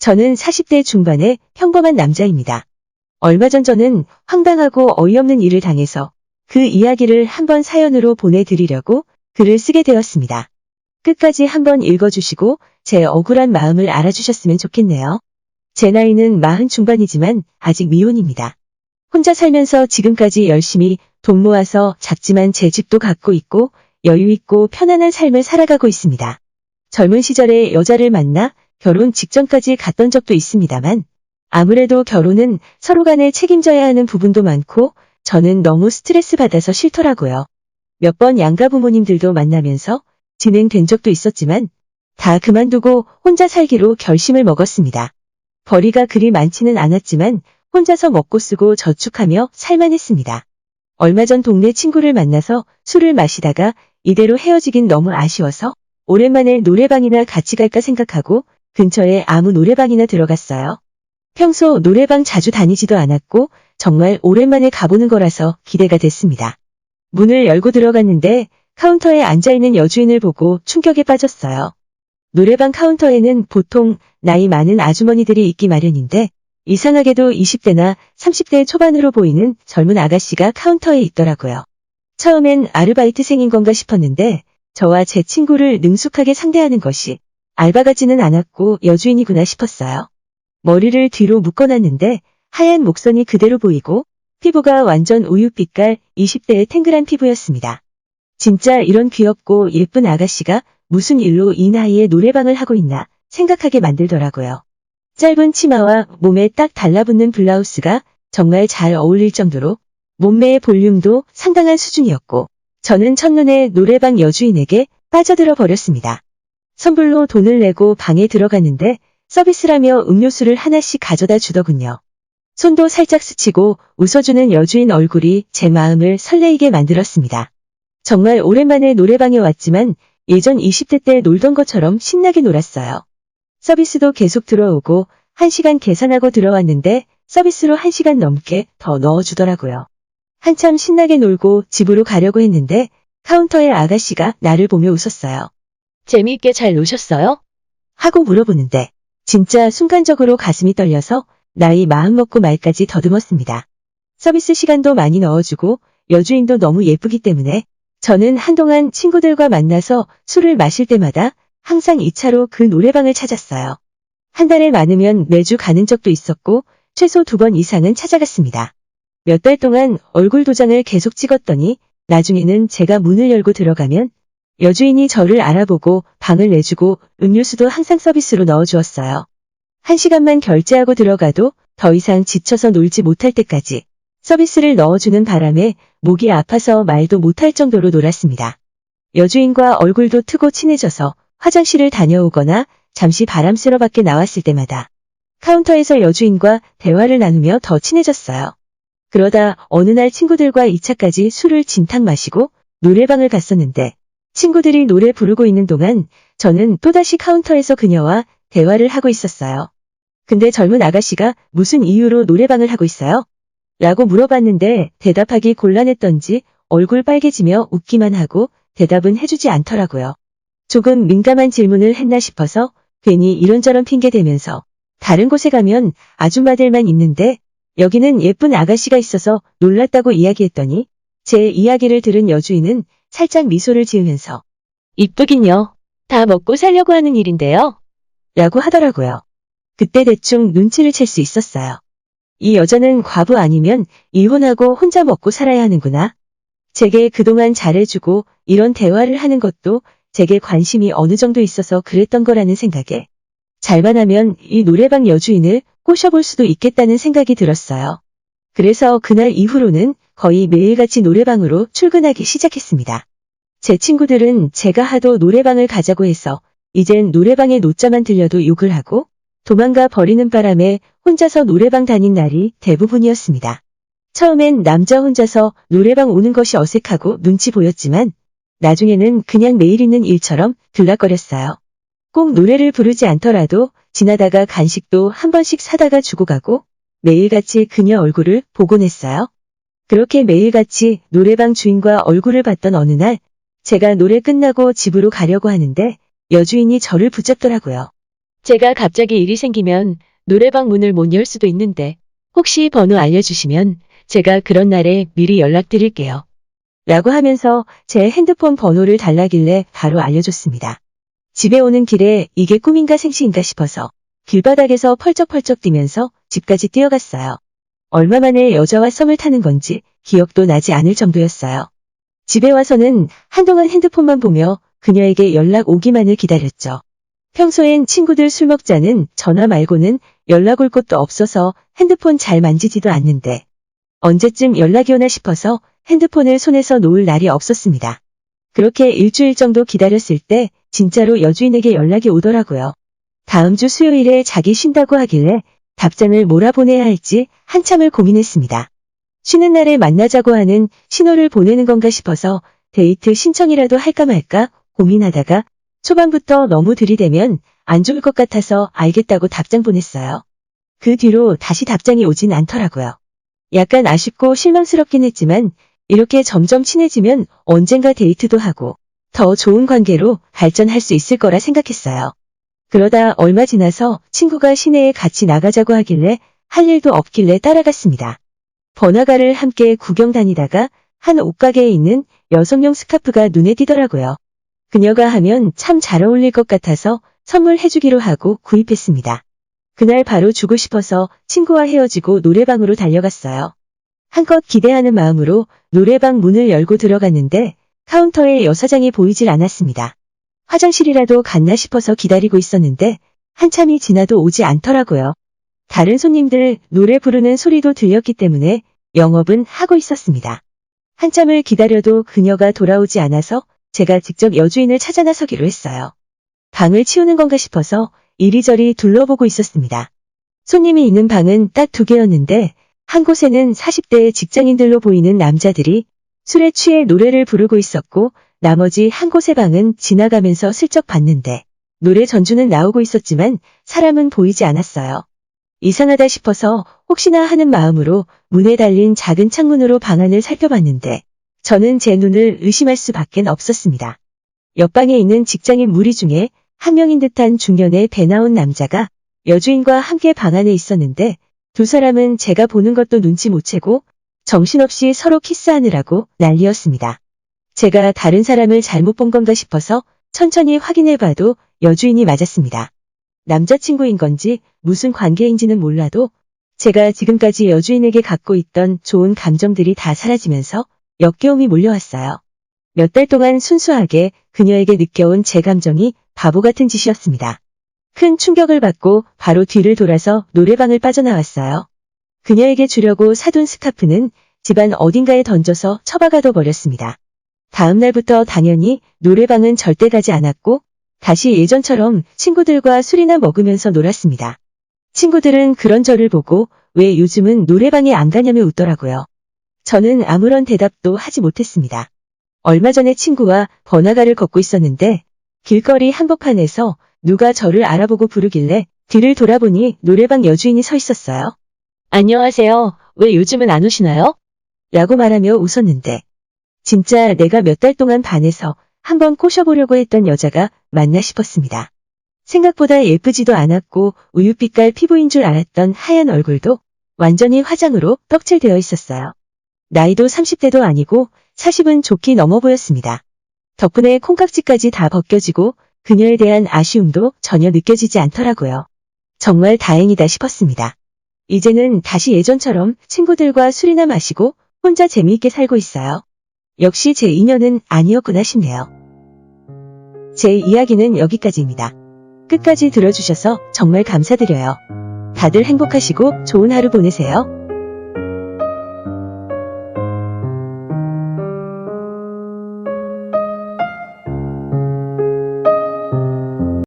저는 40대 중반의 평범한 남자입니다. 얼마 전 저는 황당하고 어이없는 일을 당해서 그 이야기를 한번 사연으로 보내드리려고 글을 쓰게 되었습니다. 끝까지 한번 읽어주시고 제 억울한 마음을 알아주셨으면 좋겠네요. 제 나이는 40 중반이지만 아직 미혼입니다. 혼자 살면서 지금까지 열심히 돈 모아서 작지만 제 집도 갖고 있고 여유있고 편안한 삶을 살아가고 있습니다. 젊은 시절에 여자를 만나 결혼 직전까지 갔던 적도 있습니다만 아무래도 결혼은 서로 간에 책임져야 하는 부분도 많고 저는 너무 스트레스 받아서 싫더라고요. 몇 번 양가 부모님들도 만나면서 진행된 적도 있었지만 다 그만두고 혼자 살기로 결심을 먹었습니다. 벌이가 그리 많지는 않았지만 혼자서 먹고 쓰고 저축하며 살만 했습니다. 얼마 전 동네 친구를 만나서 술을 마시다가 이대로 헤어지긴 너무 아쉬워서 오랜만에 노래방이나 같이 갈까 생각하고 근처에 아무 노래방이나 들어갔어요. 평소 노래방 자주 다니지도 않았고 정말 오랜만에 가보는 거라서 기대가 됐습니다. 문을 열고 들어갔는데 카운터에 앉아있는 여주인을 보고 충격에 빠졌어요. 노래방 카운터에는 보통 나이 많은 아주머니들이 있기 마련인데 이상하게도 20대나 30대 초반으로 보이는 젊은 아가씨가 카운터에 있더라고요. 처음엔 아르바이트생인 건가 싶었는데 저와 제 친구를 능숙하게 상대하는 것이 알바 같지는 않았고 여주인이구나 싶었어요. 머리를 뒤로 묶어놨는데 하얀 목선이 그대로 보이고 피부가 완전 우유빛깔 20대의 탱글한 피부였습니다. 진짜 이런 귀엽고 예쁜 아가씨가 무슨 일로 이 나이에 노래방을 하고 있나 생각하게 만들더라고요. 짧은 치마와 몸에 딱 달라붙는 블라우스가 정말 잘 어울릴 정도로 몸매의 볼륨도 상당한 수준이었고 저는 첫눈에 노래방 여주인에게 빠져들어 버렸습니다. 선불로 돈을 내고 방에 들어갔는데 서비스라며 음료수를 하나씩 가져다 주더군요. 손도 살짝 스치고 웃어주는 여주인 얼굴이 제 마음을 설레이게 만들었습니다. 정말 오랜만에 노래방에 왔지만 예전 20대 때 놀던 것처럼 신나게 놀았어요. 서비스도 계속 들어오고 1시간 계산하고 들어왔는데 서비스로 1시간 넘게 더 넣어주더라고요. 한참 신나게 놀고 집으로 가려고 했는데 카운터의 아가씨가 나를 보며 웃었어요. 재미있게 잘 노셨어요? 하고 물어보는데 진짜 순간적으로 가슴이 떨려서 나이 마음 먹고 말까지 더듬었습니다. 서비스 시간도 많이 넣어주고 여주인도 너무 예쁘기 때문에 저는 한동안 친구들과 만나서 술을 마실 때마다 항상 2차로 그 노래방을 찾았어요. 한 달에 많으면 매주 가는 적도 있었고 최소 2번 이상은 찾아갔습니다. 몇 달 동안 얼굴 도장을 계속 찍었더니 나중에는 제가 문을 열고 들어가면 여주인이 저를 알아보고 방을 내주고 음료수도 항상 서비스로 넣어주었어요. 1시간만 결제하고 들어가도 더 이상 지쳐서 놀지 못할 때까지 서비스를 넣어주는 바람에 목이 아파서 말도 못할 정도로 놀았습니다. 여주인과 얼굴도 트고 친해져서 화장실을 다녀오거나 잠시 바람 쐬러 밖에 나왔을 때마다 카운터에서 여주인과 대화를 나누며 더 친해졌어요. 그러다 어느 날 친구들과 2차까지 술을 진탕 마시고 노래방을 갔었는데 친구들이 노래 부르고 있는 동안 저는 또다시 카운터에서 그녀와 대화를 하고 있었어요. 근데 젊은 아가씨가 무슨 이유로 노래방을 하고 있어요? 라고 물어봤는데 대답하기 곤란했던지 얼굴 빨개지며 웃기만 하고 대답은 해주지 않더라고요. 조금 민감한 질문을 했나 싶어서 괜히 이런저런 핑계 대면서 다른 곳에 가면 아줌마들만 있는데 여기는 예쁜 아가씨가 있어서 놀랐다고 이야기했더니 제 이야기를 들은 여주인은 살짝 미소를 지으면서 이쁘긴요. 다 먹고 살려고 하는 일인데요. 라고 하더라고요. 그때 대충 눈치를 챌 수 있었어요. 이 여자는 과부 아니면 이혼하고 혼자 먹고 살아야 하는구나. 제게 그동안 잘해주고 이런 대화를 하는 것도 제게 관심이 어느 정도 있어서 그랬던 거라는 생각에 잘만 하면 이 노래방 여주인을 꼬셔볼 수도 있겠다는 생각이 들었어요. 그래서 그날 이후로는 거의 매일같이 노래방으로 출근하기 시작했습니다. 제 친구들은 제가 하도 노래방을 가자고 해서 이젠 노래방에 노자만 들려도 욕을 하고 도망가 버리는 바람에 혼자서 노래방 다닌 날이 대부분이었습니다. 처음엔 남자 혼자서 노래방 오는 것이 어색하고 눈치 보였지만 나중에는 그냥 매일 있는 일처럼 들락거렸어요. 꼭 노래를 부르지 않더라도 지나다가 간식도 한 번씩 사다가 주고 가고 매일같이 그녀 얼굴을 보곤 했어요. 그렇게 매일같이 노래방 주인과 얼굴을 봤던 어느 날 제가 노래 끝나고 집으로 가려고 하는데 여주인이 저를 붙잡더라고요. 제가 갑자기 일이 생기면 노래방 문을 못 열 수도 있는데 혹시 번호 알려주시면 제가 그런 날에 미리 연락드릴게요. 라고 하면서 제 핸드폰 번호를 달라길래 바로 알려줬습니다. 집에 오는 길에 이게 꿈인가 생시인가 싶어서 길바닥에서 펄쩍펄쩍 뛰면서 집까지 뛰어갔어요. 얼마 만에 여자와 썸을 타는 건지 기억도 나지 않을 정도였어요. 집에 와서는 한동안 핸드폰만 보며 그녀에게 연락 오기만을 기다렸죠. 평소엔 친구들 술 먹자는 전화 말고는 연락 올 곳도 없어서 핸드폰 잘 만지지도 않는데 언제쯤 연락이 오나 싶어서 핸드폰을 손에서 놓을 날이 없었습니다. 그렇게 일주일 정도 기다렸을 때 진짜로 여주인에게 연락이 오더라고요. 다음 주 수요일에 자기 쉰다고 하길래 답장을 뭐라 보내야 할지 한참을 고민했습니다. 쉬는 날에 만나자고 하는 신호를 보내는 건가 싶어서 데이트 신청이라도 할까 말까 고민하다가 초반부터 너무 들이대면 안 좋을 것 같아서 알겠다고 답장 보냈어요. 그 뒤로 다시 답장이 오진 않더라고요. 약간 아쉽고 실망스럽긴 했지만 이렇게 점점 친해지면 언젠가 데이트도 하고 더 좋은 관계로 발전할 수 있을 거라 생각했어요. 그러다 얼마 지나서 친구가 시내에 같이 나가자고 하길래 할 일도 없길래 따라갔습니다. 번화가를 함께 구경 다니다가 한 옷가게에 있는 여성용 스카프가 눈에 띄더라고요. 그녀가 하면 참 잘 어울릴 것 같아서 선물해주기로 하고 구입했습니다. 그날 바로 주고 싶어서 친구와 헤어지고 노래방으로 달려갔어요. 한껏 기대하는 마음으로 노래방 문을 열고 들어갔는데 카운터에 여사장이 보이질 않았습니다. 화장실이라도 갔나 싶어서 기다리고 있었는데 한참이 지나도 오지 않더라고요. 다른 손님들 노래 부르는 소리도 들렸기 때문에 영업은 하고 있었습니다. 한참을 기다려도 그녀가 돌아오지 않아서 제가 직접 여주인을 찾아 나서기로 했어요. 방을 치우는 건가 싶어서 이리저리 둘러보고 있었습니다. 손님이 있는 방은 딱 2개였는데 한 곳에는 40대의 직장인들로 보이는 남자들이 술에 취해 노래를 부르고 있었고 나머지 한 곳의 방은 지나가면서 슬쩍 봤는데 노래 전주는 나오고 있었지만 사람은 보이지 않았어요. 이상하다 싶어서 혹시나 하는 마음으로 문에 달린 작은 창문으로 방 안을 살펴봤는데 저는 제 눈을 의심할 수밖엔 없었습니다. 옆방에 있는 직장인 무리 중에 한 명인 듯한 중년의 배 나온 남자가 여주인과 함께 방 안에 있었는데 두 사람은 제가 보는 것도 눈치 못 채고 정신없이 서로 키스하느라고 난리였습니다. 제가 다른 사람을 잘못 본 건가 싶어서 천천히 확인해봐도 여주인이 맞았습니다. 남자친구인 건지 무슨 관계인지는 몰라도 제가 지금까지 여주인에게 갖고 있던 좋은 감정들이 다 사라지면서 역겨움이 몰려왔어요. 몇 달 동안 순수하게 그녀에게 느껴온 제 감정이 바보 같은 짓이었습니다. 큰 충격을 받고 바로 뒤를 돌아서 노래방을 빠져나왔어요. 그녀에게 주려고 사둔 스카프는 집안 어딘가에 던져서 처박아둬 버렸습니다. 다음 날부터 당연히 노래방은 절대 가지 않았고 다시 예전처럼 친구들과 술이나 먹으면서 놀았습니다. 친구들은 그런 저를 보고 왜 요즘은 노래방에 안 가냐며 웃더라고요. 저는 아무런 대답도 하지 못했습니다. 얼마 전에 친구와 번화가를 걷고 있었는데 길거리 한복판에서 누가 저를 알아보고 부르길래 뒤를 돌아보니 노래방 여주인이 서 있었어요. 안녕하세요. 왜 요즘은 안 오시나요? 라고 말하며 웃었는데 진짜 내가 몇 달 동안 반해서 한번 꼬셔보려고 했던 여자가 맞나 싶었습니다. 생각보다 예쁘지도 않았고 우윳빛깔 피부인 줄 알았던 하얀 얼굴도 완전히 화장으로 떡칠되어 있었어요. 나이도 30대도 아니고 40은 좋게 넘어 보였습니다. 덕분에 콩깍지까지 다 벗겨지고 그녀에 대한 아쉬움도 전혀 느껴지지 않더라고요. 정말 다행이다 싶었습니다. 이제는 다시 예전처럼 친구들과 술이나 마시고 혼자 재미있게 살고 있어요. 역시 제 인연은 아니었구나 싶네요. 제 이야기는 여기까지입니다. 끝까지 들어주셔서 정말 감사드려요. 다들 행복하시고 좋은 하루 보내세요.